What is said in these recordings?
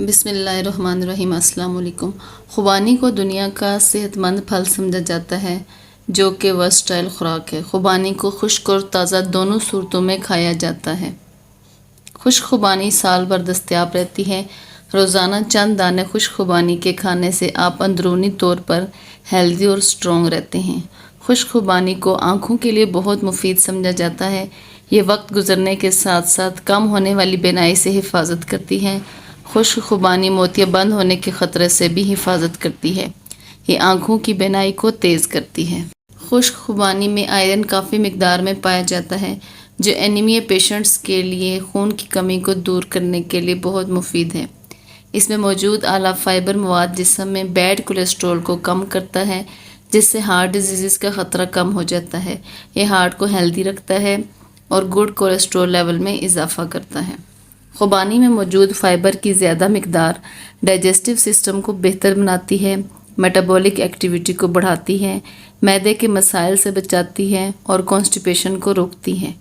بسم اللہ الرحمن الرحیم۔ السلام علیکم۔ خوبانی کو دنیا کا صحت مند پھل سمجھا جاتا ہے جو کہ ورسٹائل خوراک ہے۔ خوبانی کو خشک اور تازہ دونوں صورتوں میں کھایا جاتا ہے۔ خشک خوبانی سال بھر دستیاب رہتی ہے۔ روزانہ چند دانے خشک خوبانی کے کھانے سے آپ اندرونی طور پر ہیلدی اور سٹرونگ رہتے ہیں۔ خشک خوبانی کو آنکھوں کے لیے بہت مفید سمجھا جاتا ہے۔ یہ وقت گزرنے کے ساتھ ساتھ کم ہونے والی بینائی سے حفاظت کرتی ہے۔ خشک خوبانی موتیا بند ہونے کے خطرے سے بھی حفاظت کرتی ہے۔ یہ آنکھوں کی بینائی کو تیز کرتی ہے۔ خشک خوبانی میں آئرن کافی مقدار میں پایا جاتا ہے جو اینیمیا پیشنٹس کے لیے خون کی کمی کو دور کرنے کے لیے بہت مفید ہے۔ اس میں موجود اعلیٰ فائبر مواد جسم میں بیڈ کولیسٹرول کو کم کرتا ہے جس سے ہارٹ ڈیزیز کا خطرہ کم ہو جاتا ہے۔ یہ ہارٹ کو ہیلدی رکھتا ہے اور گڈ کولیسٹرول لیول میں اضافہ کرتا ہے۔ خوبانی میں موجود فائبر کی زیادہ مقدار ڈائجسٹو سسٹم کو بہتر بناتی ہے، میٹابولک ایکٹیویٹی کو بڑھاتی ہے، معدے کے مسائل سے بچاتی ہے اور کانسٹیپیشن کو روکتی ہے۔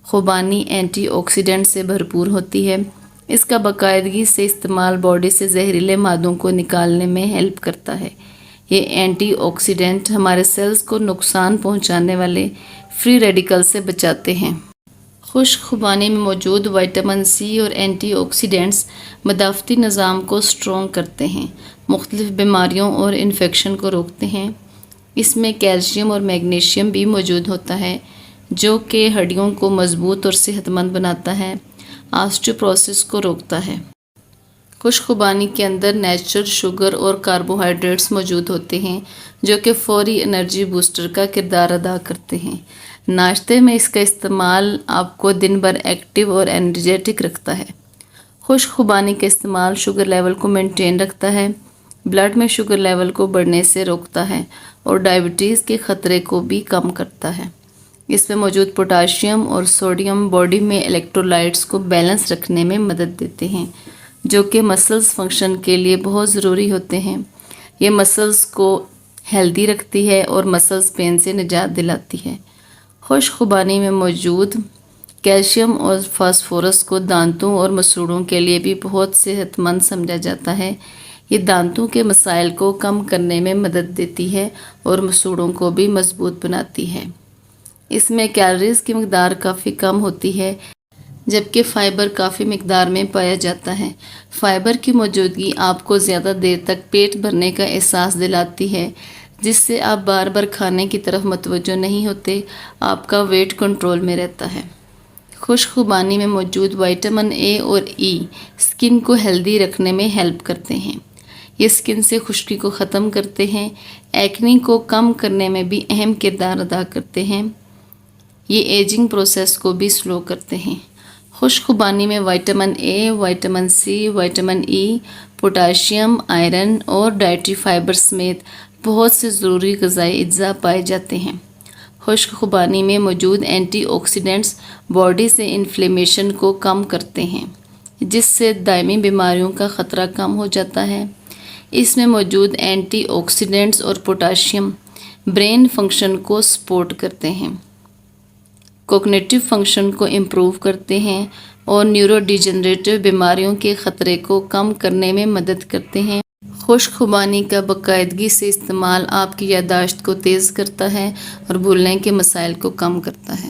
خوبانی اینٹی آکسیڈنٹ سے بھرپور ہوتی ہے۔ اس کا باقاعدگی سے استعمال باڈی سے زہریلے مادوں کو نکالنے میں ہیلپ کرتا ہے۔ یہ اینٹی آکسیڈنٹ ہمارے سیلز کو نقصان پہنچانے والے فری ریڈیکل سے بچاتے ہیں۔ خشک خوبانی میں موجود وٹامن سی اور اینٹی آکسیڈنٹس مدافعتی نظام کو سٹرونگ کرتے ہیں، مختلف بیماریوں اور انفیکشن کو روکتے ہیں۔ اس میں کیلشیم اور میگنیشیم بھی موجود ہوتا ہے جو کہ ہڈیوں کو مضبوط اور صحت مند بناتا ہے، آسٹیوپروسس کو روکتا ہے۔ خشک خوبانی کے اندر نیچرل شوگر اور کاربوہائیڈریٹس موجود ہوتے ہیں جو کہ فوری انرجی بوسٹر کا کردار ادا کرتے ہیں۔ ناشتے میں اس کا استعمال آپ کو دن بھر ایکٹیو اور انرجیٹک رکھتا ہے۔ خشک خوبانی کا استعمال شوگر لیول کو مینٹین رکھتا ہے، بلڈ میں شوگر لیول کو بڑھنے سے روکتا ہے اور ڈائبٹیز کے خطرے کو بھی کم کرتا ہے۔ اس میں موجود پوٹاشیم اور سوڈیم باڈی میں الیکٹرولائٹس کو بیلنس رکھنے میں مدد دیتے ہیں جو کہ مسلز فنکشن کے لیے بہت ضروری ہوتے ہیں۔ یہ مسلز کو ہیلدی رکھتی ہے اور مسلز پین سے نجات دلاتی ہے۔ خشک خوبانی میں موجود کیلشیم اور فاسفورس کو دانتوں اور مسوڑوں کے لیے بھی بہت صحت مند سمجھا جاتا ہے۔ یہ دانتوں کے مسائل کو کم کرنے میں مدد دیتی ہے اور مسوڑوں کو بھی مضبوط بناتی ہے۔ اس میں کیلوریز کی مقدار کافی کم ہوتی ہے جبکہ فائبر کافی مقدار میں پایا جاتا ہے۔ فائبر کی موجودگی آپ کو زیادہ دیر تک پیٹ بھرنے کا احساس دلاتی ہے جس سے آپ بار بار کھانے کی طرف متوجہ نہیں ہوتے، آپ کا ویٹ کنٹرول میں رہتا ہے۔ خشک خوبانی میں موجود وٹامن اے اور ای سکن کو ہیلدی رکھنے میں ہیلپ کرتے ہیں۔ یہ سکن سے خشکی کو ختم کرتے ہیں، ایکنی کو کم کرنے میں بھی اہم کردار ادا کرتے ہیں۔ یہ ایجنگ پروسیس کو بھی سلو کرتے ہیں۔ خشک خوبانی میں vitamin A, vitamin C, vitamin E, potassium, iron اور ڈائٹری فائبر سمیت بہت سے ضروری غذائی اجزاء پائے جاتے ہیں۔ خشک خوبانی میں موجود اینٹی آکسیڈنٹس باڈی سے انفلیمیشن کو کم کرتے ہیں جس سے دائمی بیماریوں کا خطرہ کم ہو جاتا ہے۔ اس میں موجود اینٹی آکسیڈنٹس اور پوٹاشیم برین فنکشن کو سپورٹ کرتے ہیں، کوگنیٹو فنکشن کو امپروو کرتے ہیں اور نیورو ڈیجنریٹو بیماریوں کے خطرے کو کم کرنے میں مدد کرتے ہیں۔ خشک خوبانی کا باقاعدگی سے استعمال آپ کی یادداشت کو تیز کرتا ہے اور بھولنے کے مسائل کو کم کرتا ہے۔